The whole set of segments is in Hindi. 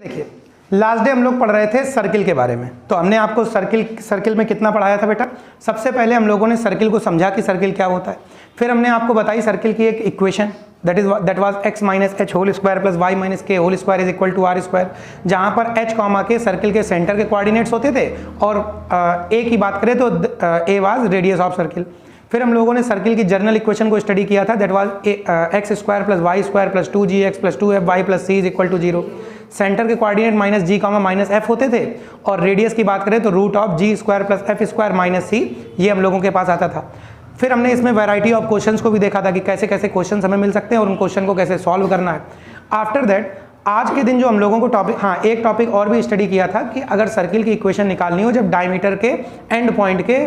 देखिए लास्ट डे हम लोग पढ़ रहे थे सर्किल के बारे में। तो हमने आपको सर्किल में कितना पढ़ाया था बेटा। सबसे पहले हम लोगों ने सर्किल को समझा कि सर्किल क्या होता है। फिर हमने आपको बताई सर्किल की एक equation that was x minus H whole square plus Y minus K whole square is equal to R square, जहाँ पर h कॉमा के सर्किल के सेंटर के कोऑर्डिनेट्स होते थे और a की बात करें तो a was radius of circle. फिर हम लोगों ने सर्किल की जर्नल इक्वेशन को स्टडी किया था that was X square plus Y square plus 2gx plus 2fy plus c is equal to 0। Centre के coordinate minus g comma minus f होते थे और रेडियस की बात करें तो root of g square plus f square minus c ये हम लोगों के पास आता था। फिर हमने इसमें वैरायटी ऑफ क्वेश्चंस को भी देखा था कि कैसे कैसे क्वेश्चंस हमें मिल सकते हैं और उन क्वेश्चन को कैसे सॉल्व करना है। आफ्टर दैट आज के दिन जो हम लोगों को एक टॉपिक और भी स्टडी किया था कि अगर सर्किल की इक्वेशन निकालनी हो जब डायमीटर के एंड पॉइंट के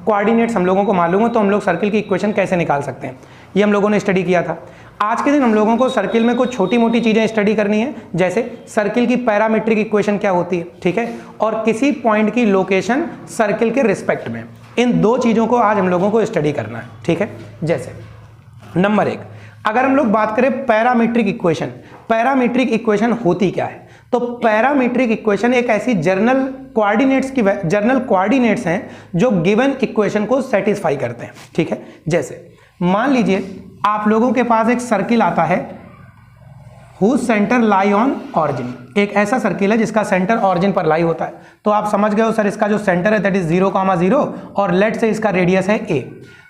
कोऑर्डिनेट्स हम लोगों को मालूम हो तो हम लोग सर्किल की इक्वेशन कैसे निकाल सकते हैं, ये हम लोगों ने स्टडी किया था। आज के दिन हम लोगों को सर्किल में कुछ छोटी मोटी चीज़ें स्टडी करनी है, जैसे सर्किल की पैरामीट्रिक इक्वेशन क्या होती है, ठीक है, और किसी पॉइंट की लोकेशन सर्किल के रिस्पेक्ट में। इन दो चीज़ों को आज हम लोगों को स्टडी करना है, ठीक है। जैसे नंबर 1, अगर हम लोग बात करें पैरामीट्रिक इक्वेशन, पैरामीट्रिक इक्वेशन होती क्या है। तो पैरामीट्रिक इक्वेशन एक ऐसी जर्नल कोऑर्डिनेट्स हैं जो गिवन इक्वेशन को सेटिस्फाई करते हैं, ठीक है। जैसे मान लीजिए आप लोगों के पास एक सर्किल आता है whose centre lie on origin, एक ऐसा सर्किल है जिसका सेंटर ऑरिजिन पर लाई होता है। तो आप समझ गए हो सर इसका जो सेंटर है दैट इज 0,0 और लेट से इसका रेडियस है a।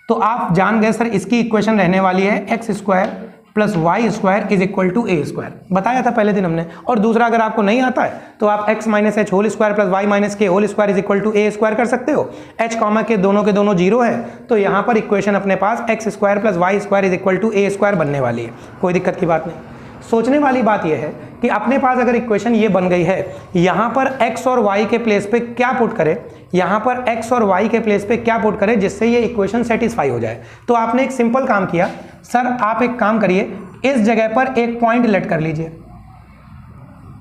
तो आप जान गए सर इसकी इक्वेशन रहने वाली है x square plus Y square is equal to A square, बताया था पहले दिन हमने। और दूसरा अगर आपको नहीं आता है तो आप x minus H whole square plus Y minus K whole square is equal to A square कर सकते हो। h कॉमा के दोनों 0 है तो यहाँ पर इक्वेशन अपने पास X square plus Y square is equal to A square बनने वाली है, कोई दिक्कत की बात नहीं। सोचने वाली बात यह है कि अपने पास अगर इक्वेशन ये बन गई है, यहाँ पर x और y के प्लेस पे क्या पुट करें, यहाँ पर x और y के प्लेस पे क्या पुट करें जिससे ये इक्वेशन सेटिस्फाई हो जाए। तो आपने एक सिंपल काम किया, सर आप एक काम करिए, इस जगह पर एक पॉइंट लेट कर लीजिए,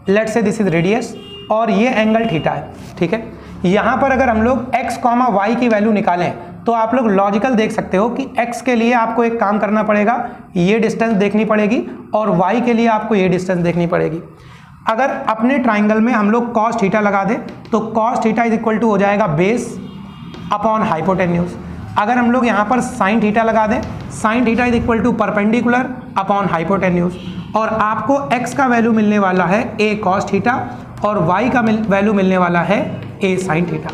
लेट से दिस इज रेडियस और ये एंगल थीटा है, ठीक है। यहाँ पर अगर हम लोग x कॉमा वाई की वैल्यू निकालें तो आप लोग लॉजिकल देख सकते हो कि x के लिए आपको एक काम करना पड़ेगा, ये डिस्टेंस देखनी पड़ेगी और y के लिए आपको ये डिस्टेंस देखनी पड़ेगी। अगर अपने ट्राइंगल में हम लोग cos थीटा लगा दें तो cos theta is equal to हो जाएगा बेस अपॉन हाइपोटेन्यूज। अगर हम लोग यहाँ पर sin थीटा लगा दें, sin theta is equal to perpendicular upon hypotenuse. और आपको x का वैल्यू मिलने वाला है a cos थीटा और y का वैल्यू मिलने वाला है a sin थीटा,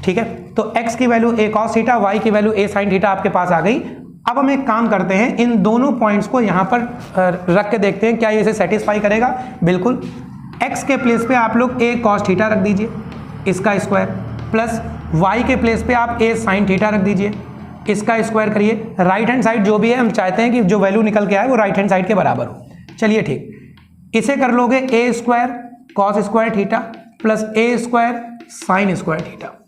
ठीक है। तो x की value a cos theta, y की वैल्यू a sin थीटा आपके पास आ गई। अब हम एक काम करते हैं, इन दोनों पॉइंट्स को यहाँ पर रख के देखते हैं क्या ये इसे सेटिस्फाई करेगा। बिल्कुल, x के प्लेस पे आप लोग a cos थीटा रख दीजिए इसका स्क्वायर, प्लस y के प्लेस पे आप a sin थीटा रख दीजिए इसका स्क्वायर करिए। राइट हैंड साइड जो भी है हम चाहते हैं कि जो वैल्यू निकल के आए वो राइट हैंड साइड के बराबर हो। चलिए ठीक, इसे कर लोगे a square cos square theta plus a square sin square theta.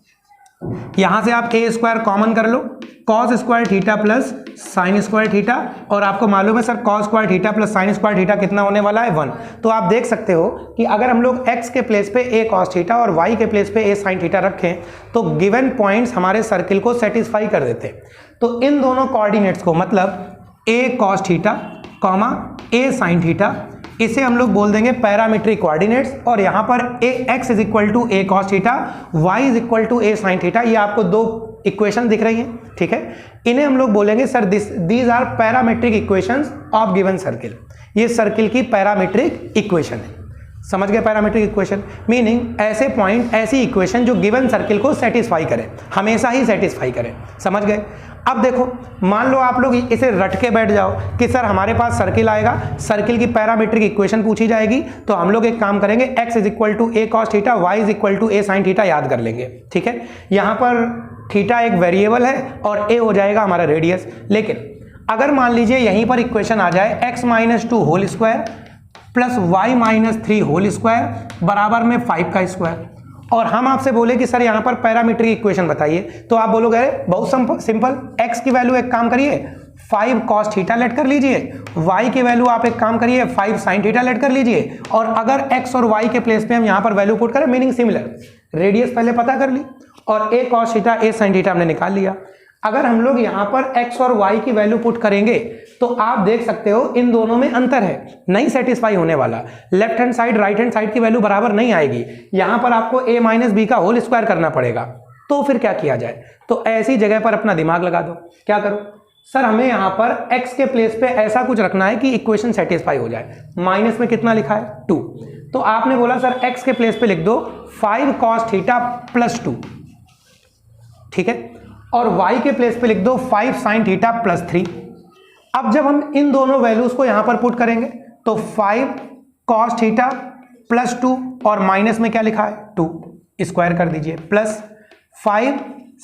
यहां से आप a स्क्वायर कॉमन कर लो, cos square theta plus sin square theta, और आपको मालूम है sir cos square theta plus sin square theta कितना होने वाला है 1। तो आप देख सकते हो कि अगर हम लोग x के प्लेस पे a cos थीटा और y के प्लेस पे a sin थीटा रखें तो गिवन पॉइंट्स हमारे सर्किल को सेटिस्फाई कर देते हैं। तो इन दोनों कोऑर्डिनेट्स को, मतलब a cos theta comma a sin theta, इसे हम लोग बोल देंगे पैरामीट्रिक कोऑर्डिनेट्स। और यहाँ पर x is equal to a cos theta, y is equal to a sin theta, ये आपको दो इक्वेशन दिख रही हैं, ठीक है। इन्हें हम लोग बोलेंगे sir these are parametric equations of given circle. ये सर्किल की पैरामीट्रिक इक्वेशन है, समझ गए। पैरामीट्रिक इक्वेशन मीनिंग ऐसे पॉइंट, ऐसी इक्वेशन जो गिवन सर्किल को सेटिस्फाई करे, हमेशा ही सेटिस्फाई करे, समझ गए। अब देखो, मान लो आप लोग इसे रट के बैठ जाओ कि सर हमारे पास सर्किल आएगा, सर्किल की पैरामीट्रिक इक्वेशन पूछी जाएगी, तो हम लोग एक काम करेंगे, x is equal to a cos theta, y is equal to a sin theta याद कर लेंगे, ठीक है। यहाँ पर थीटा एक वेरिएबल है और a हो जाएगा हमारा रेडियस। लेकिन अगर मान लीजिए यहीं पर इक्वेशन आ जाए x minus 2 whole square plus Y minus 3 whole square बराबर में 5 का स्क्वायर, और हम आपसे बोले कि सर यहाँ पर पैरामीट्रिक इक्वेशन बताइए, तो आप बोलोगे अरे बहुत सिंपल, x की वैल्यू एक काम करिए 5 cos थीटा लेट कर लीजिए, y की वैल्यू आप एक काम करिए 5 sin थीटा लेट कर लीजिए, और अगर x और y के प्लेस पे हम यहाँ पर वैल्यू पुट करें, मीनिंग सिमिलर, रेडियस पहले पता कर ली और a cos theta a sin theta हमने निकाल लिया। अगर हम लोग यहाँ पर x और y की वैल्यू पुट करेंगे तो आप देख सकते हो इन दोनों में अंतर है, नहीं सेटिस्फाई होने वाला। Left hand side right hand side की वैल्यू बराबर नहीं आएगी, यहाँ पर आपको a माइनस बी का होल स्क्वायर करना पड़ेगा। तो फिर क्या किया जाए, तो ऐसी जगह पर अपना दिमाग लगा दो। क्या करो सर, हमें यहाँ पर x के प्लेस पे ऐसा कुछ रखना है कि इक्वेशन सेटिस्फाई हो जाए। माइनस में कितना लिखा है 2, तो आपने बोला सर x के प्लेस पे लिख दो 5 cos थीटा प्लस 2, ठीक है, और y के प्लेस पे लिख दो 5 sin थीटा प्लस 3। अब जब हम इन दोनों वैल्यूज को यहां पर पुट करेंगे तो 5 cos थीटा प्लस 2 और माइनस में क्या लिखा है 2, स्क्वायर कर दीजिए, plus 5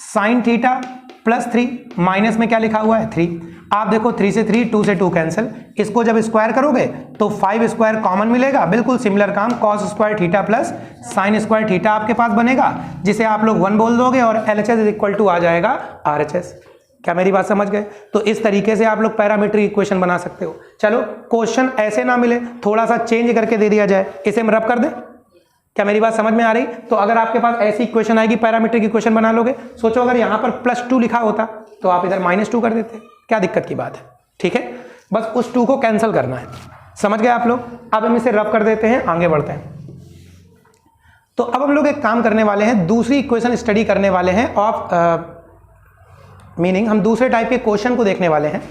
sin theta plus 3, minus में क्या लिखा हुआ है 3। आप देखो 3 से 3, 2 से 2 कैंसिल, इसको जब स्क्वायर करोगे तो 5 स्क्वायर कॉमन मिलेगा। बिल्कुल सिमिलर काम, cos square theta plus sin square theta आपके पास बनेगा, जिसे आप लोग 1 बोल दोगे और LHS इज इक्वल टू आ जाएगा RHS। क्या मेरी बात समझ गए? तो इस तरीके से आप लोग पैरामीट्रिक इक्वेशन बना सकते हो। चलो क्वेश्चन ऐसे ना मिले, थोड़ा सा चेंज करके दे दिया जाए, इसे हम रब कर दें। क्या मेरी बात समझ में आ रही? तो अगर आपके पास ऐसी इक्वेशन आएगी, पैरामीट्रिक इक्वेशन बना लोगे। सोचो अगर यहां पर +2 लिखा होता तो आप इधर -2 कर देते, क्या दिक्कत की बात है? ठीक है, बस उस 2 को कैंसिल करना है। समझ गए आप लोग? अब हम इसे रब कर देते हैं, आगे बढ़ते हैं। तो अब हम लोग एक काम करने वाले हैं, दूसरी इक्वेशन स्टडी करने वाले हैं ऑफ मीनिंग हम दूसरे टाइप के क्वेश्चन को देखने वाले हैं।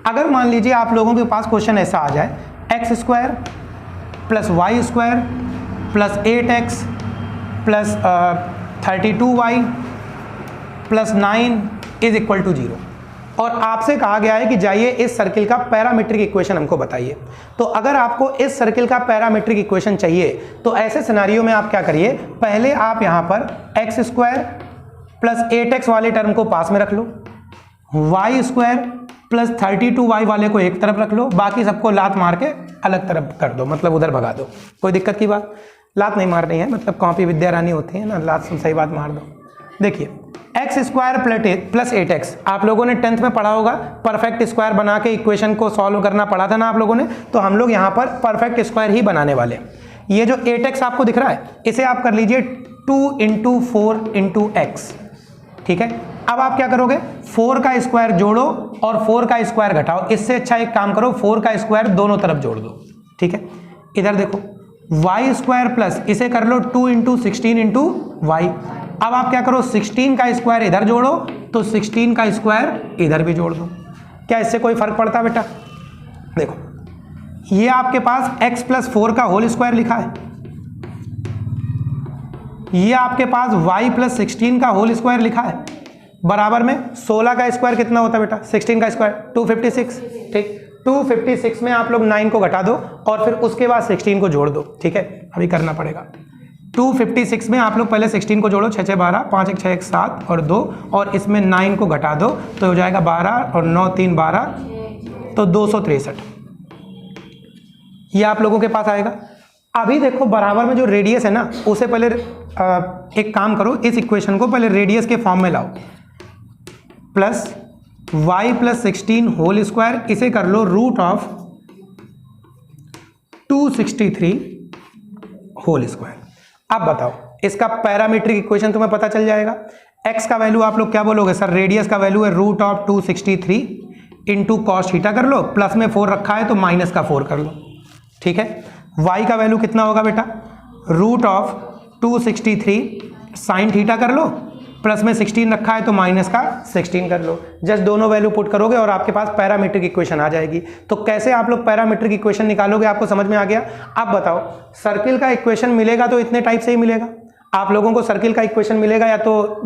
अगर मान लीजिए आप लोगों के पास क्वेश्चन ऐसा आ जाए, x square plus Y square plus 8x plus 32y plus 9 is equal to 0, और आपसे कहा गया है कि जाइए इस सर्किल का पैरामीट्रिक इक्वेशन हमको बताइए। तो अगर आपको इस सर्किल का पैरामीट्रिक इक्वेशन चाहिए तो ऐसे सिनेरियो में आप क्या करिए, पहले आप यहां पर x स्क्वायर प्लस 8x वाले टर्म को पास में रख लो, y स्क्वायर प्लस 32y वाले को एक तरफ रख लो, बाकी सबको लात मार के अलग तरफ कर दो, मतलब उधर भगा दो। कोई दिक्कत की बात? लात नहीं मारनी है, मतलब कॉपी विद्या रानी होती है ना, लात सही बात मार दो। देखिए एक्स स्क्वायर प्लस 8x आप लोगों ने 10th में पढ़ा होगा, परफेक्ट स्क्वायर बना के इक्वेशन को सॉल्व करना पड़ा था ना आप लोगों ने, तो हम लोग यहाँ पर परफेक्ट स्क्वायर ही बनाने वाले हैं। ये जो 8x आपको दिख रहा है इसे आप कर लीजिए 2 × 4 × x, ठीक है। अब आप क्या करोगे, 4 का स्क्वायर जोड़ो और 4 का स्क्वायर घटाओ। इससे अच्छा एक काम करो, 4 का स्क्वायर दोनों तरफ जोड़ दो, ठीक है। इधर देखो y स्क्वायर प्लस इसे कर लो 2 × 16 × y। अब आप क्या करो, 16 का स्क्वायर इधर जोड़ो तो 16 का स्क्वायर इधर भी जोड़ दो। क्या इससे कोई फर्क पड़ता बेटा? देखो ये आपके पास x + 4 का होल स्क्वायर लिखा है, ये आपके पास y + 16 का होल स्क्वायर लिखा है, बराबर में 16 का स्क्वायर कितना होता है बेटा? 16 का स्क्वायर 256, ठीक। 256 में आप लोग 9 को घटा दो और फिर उसके बाद 16 को जोड़ दो, ठीक है। अभी करना पड़ेगा। 256 में आप लोग पहले 16 को जोड़ो, 6 6 12, 5 1 6 1 7 और 2, और इसमें 9 को घटा दो तो हो जाएगा 12 और 9 3 12, तो 263 ये आप लोगों के पास आएगा। अभी देखो बराबर में जो रेडियस है ना, उसे पहले एक काम करो, इस इक्वेशन को पहले रेडियस के फॉर्म में लाओ, प्लस y + 16 होल स्क्वायर, इसे कर लो √263 होल स्क्वायर। अब बताओ इसका पैरामीट्रिक इक्वेशन तुम्हें पता चल जाएगा। x का वैल्यू आप लोग क्या बोलोगे, सर रेडियस का वैल्यू है √263 इंटू cos थीटा कर लो, प्लस में 4 रखा है तो माइनस का 4 कर लो, ठीक है। y का वैल्यू कितना होगा बेटा, √263 sin थीटा कर लो, प्लस में 16 रखा है तो माइनस का 16 कर लो। जस्ट दोनों वैल्यू पुट करोगे और आपके पास पैरामीट्रिक इक्वेशन आ जाएगी। तो कैसे आप लोग पैरामीट्रिक इक्वेशन निकालोगे, आपको समझ में आ गया। अब बताओ सर्किल का इक्वेशन मिलेगा तो इतने टाइप से ही मिलेगा आप लोगों को। सर्किल का इक्वेशन मिलेगा या तो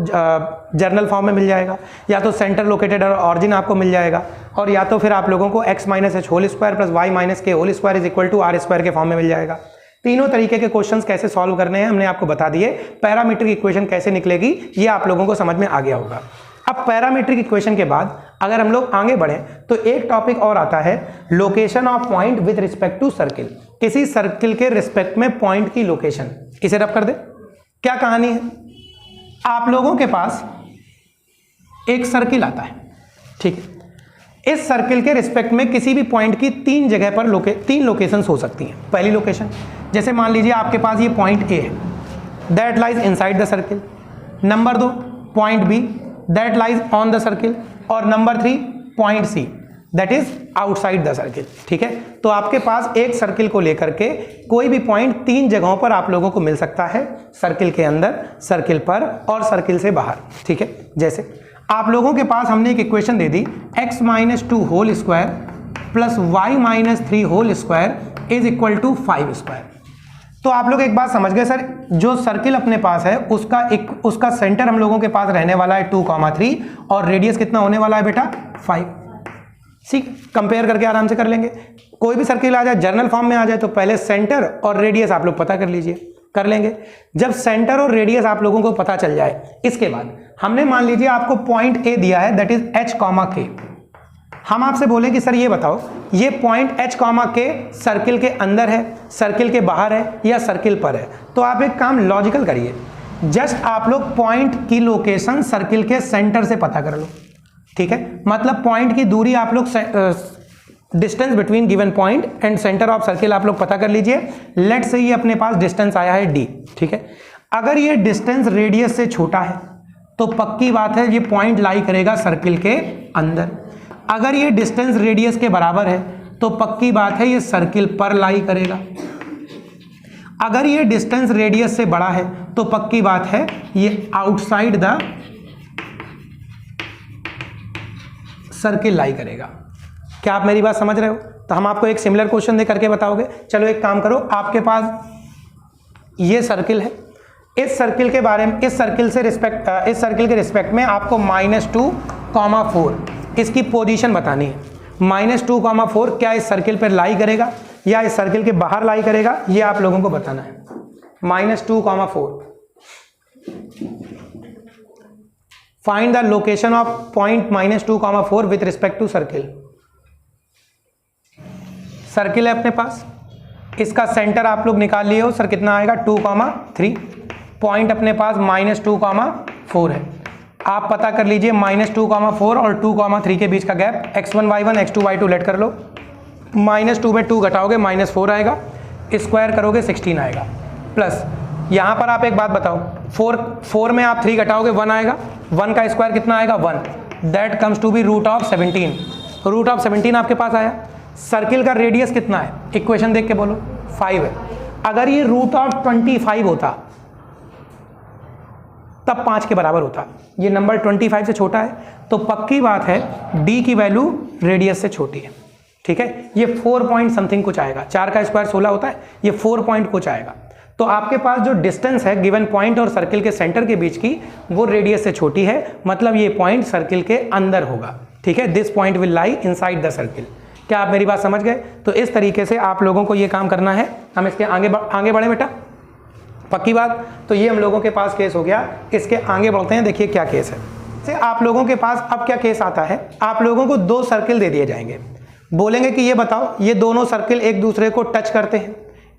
जर्नल फॉर्म में मिल जाएगा, या तो सेंटर लोकेटेड और ऑरिजिन आपको मिल जाएगा, और या तो फिर आप लोगों को x - h whole square plus y - k whole square is equal to r square के फॉर्म में मिल जाएगा। तीनों तरीके के क्वेश्चंस कैसे सॉल्व करने हैं हमने आपको बता दिए। पैरामीट्रिक इक्वेशन कैसे निकलेगी ये आप लोगों को समझ में आ गया होगा। अब पैरामीट्रिक इक्वेशन के बाद अगर हम लोग आगे बढ़ें तो एक टॉपिक और आता है, location of point with respect to circle. किसी सर्किल के रिस्पेक्ट में पॉइंट की लोकेशन, इसे रब कर दे। क्या कहानी है, आप लोगों के पास एक सर्किल आता है, ठीक है। इस सर्किल के रिस्पेक्ट में किसी भी पॉइंट की 3 जगह पर 3 लोकेशंस हो सकती हैं। पहली लोकेशन, जैसे मान लीजिए आपके पास ये पॉइंट ए है, that lies inside the circle. Number 2 point B, that lies on the circle. और number 3 point C, that is outside the circle. ठीक है, तो आपके पास एक सर्किल को लेकर के कोई भी पॉइंट 3 जगहों पर आप लोगों को मिल सकता है, सर्किल के अंदर, सर्किल पर और सर्किल से बाहर। ठीक है, जैसे आप लोगों के पास हमने एक इक्वेशन दे दी x - 2 whole square plus y - 3 whole square is equal to 5 square. तो आप लोग एक बात समझ गए सर, जो सर्किल अपने पास है उसका सेंटर हम लोगों के पास रहने वाला है 2,3 और रेडियस कितना होने वाला है बेटा 5। ठीक, कंपेयर करके आराम से कर लेंगे। कोई भी सर्किल आ जाए, जर्नल फॉर्म में आ जाए, तो पहले सेंटर और रेडियस आप लोग पता कर लीजिए, कर लेंगे। जब सेंटर और रेडियस आप लोगों को पता चल जाए, इसके बाद हमने मान लीजिए आपको पॉइंट ए दिया है, दैट इज h, k। हम आपसे बोले कि सर ये बताओ, ये पॉइंट h, k सर्किल के अंदर है, सर्किल के बाहर है या सर्किल पर है? तो आप एक काम लॉजिकल करिए, जस्ट आप लोग पॉइंट की लोकेशन सर्किल के सेंटर से पता कर लो। ठीक है, मतलब पॉइंट की दूरी आप लोग, distance between given point and centre of circle आप लोग पता कर लीजिए। लेट्स से ये अपने पास डिस्टेंस आया है d। ठीक है, अगर ये डिस्टेंस रेडियस से छोटा है तो पक्की बात है ये पॉइंट लाई करेगा सर्किल के अंदर। अगर ये डिस्टेंस रेडियस के बराबर है तो पक्की बात है ये सर्किल पर लाई करेगा। अगर ये डिस्टेंस रेडियस से बड़ा है तो पक्की बात है ये आउटसाइड द सर्किल लाई करेगा। क्या आप मेरी बात समझ रहे हो? तो हम आपको एक सिमिलर क्वेश्चन दे करके बताओगे। चलो एक काम करो, आपके पास ये सर्किल है, इस सर्किल के बारे में, इस सर्किल के रिस्पेक्ट में आपको -2,4 इसकी पोजीशन बतानी है। -2,4 क्या इस सर्किल पर लाई करेगा या इस सर्किल के बाहर लाई करेगा, ये आप लोगों को बताना है। -2,4 find the location of point -2,4 with respect to circle. Circle है अपने पास, इसका सेंटर आप लोग निकाल लिए हो सर, कितना आएगा 2,3। पॉइंट अपने पास -2,4 है। आप पता कर लीजिए -2,4 और 2,3 के बीच का gap, x1 y1 x2 y2 late कर लो। -2 में 2 घटाओगे -4 आएगा, स्क्वायर करोगे 16 आएगा, प्लस यहाँ पर आप एक बात बताओ, 4 में आप 3 घटाओगे 1 आएगा, 1 का स्क्वायर कितना आएगा 1, दैट कम्स टू बी √17। √17 आपके पास आया। सर्किल का रेडियस कितना है, इक्वेशन देख के बोलो 5 है। अगर ये √25 होता तब 5 के बराबर होता, ये नंबर 25 से छोटा है, तो पक्की बात है d की वैल्यू रेडियस से छोटी है। ठीक है, ये 4 पॉइंट समथिंग कुछ आएगा, 4 का स्क्वायर 16 होता है, ये 4 पॉइंट कुछ आएगा। तो आपके पास जो डिस्टेंस है गिवन पॉइंट और सर्किल के सेंटर के बीच की, वो रेडियस से छोटी है, मतलब ये पॉइंट सर्किल के अंदर होगा। ठीक है, this point will lie inside the circle. क्या आप मेरी बात समझ गए? तो इस तरीके से आप लोगों को ये काम करना है। हम इसके आगे बढ़े बेटा, पक्की बात। तो ये हम लोगों के पास केस हो गया, इसके आगे बढ़ते हैं, देखिए क्या केस है। से आप लोगों के पास अब क्या केस आता है, आप लोगों को 2 सर्किल दे दिए जाएंगे, बोलेंगे कि ये बताओ ये दोनों सर्किल एक दूसरे को टच करते हैं,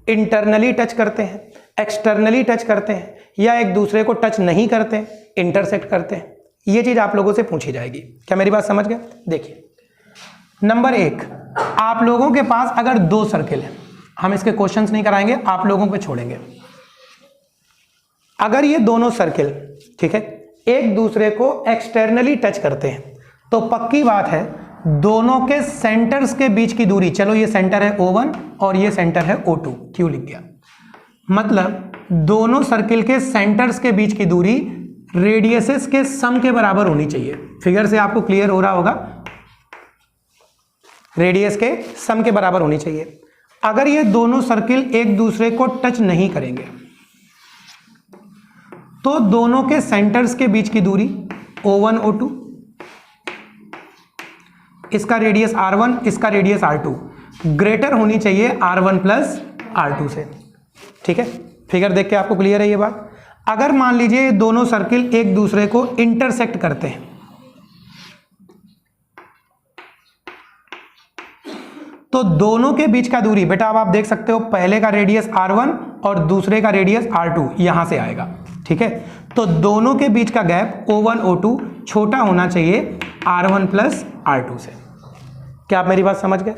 इंटरनली टच करते हैं, एक्सटर्नली टच करते हैं, या एक दूसरे को टच नहीं करते, इंटरसेक्ट करते हैं। ये चीज आप लोगों से पूछी जाएगी। क्या मेरी बात समझ गए? देखिए नंबर 1, आप लोगों के पास अगर 2 सर्किल है, हम इसके क्वेश्चंस नहीं कराएंगे, आप लोगों पे छोड़ेंगे। अगर ये दोनों सर्किल, ठीक है, एक दूसरे को एक्सटर्नली टच करते हैं, तो पक्की बात है दोनों के सेंटर्स के बीच की दूरी, चलो ये सेंटर है O1 और ये सेंटर है O2, क्यों लिख दिया, मतलब दोनों सर्किल के सेंटर्स के बीच की दूरी रेडियसेस के सम के बराबर होनी चाहिए। फिगर से आपको क्लियर हो रहा होगा, रेडियस के सम के बराबर होनी चाहिए। अगर ये दोनों सर्किल एक दूसरे को टच नहीं करेंगे तो दोनों के सेंटर्स के बीच की दूरी O1 O2, इसका रेडियस R1 इसका रेडियस R2 ग्रेटर होनी चाहिए R1 प्लस R2 से। ठीक है, फिगर देख के आपको क्लियर है ये बात। अगर मान लीजिए दोनों सर्किल एक दूसरे को इंटरसेक्ट करते हैं, तो दोनों के बीच का दूरी बेटा अब आप देख सकते हो, पहले का रेडियस R1 और दूसरे का रेडियस R2 यहां से आएगा। ठीक है, तो दोनों के बीच का गैप O1 O2 छोटा होना चाहिए R1 प्लस R2 से। क्या आप मेरी बात समझ गए?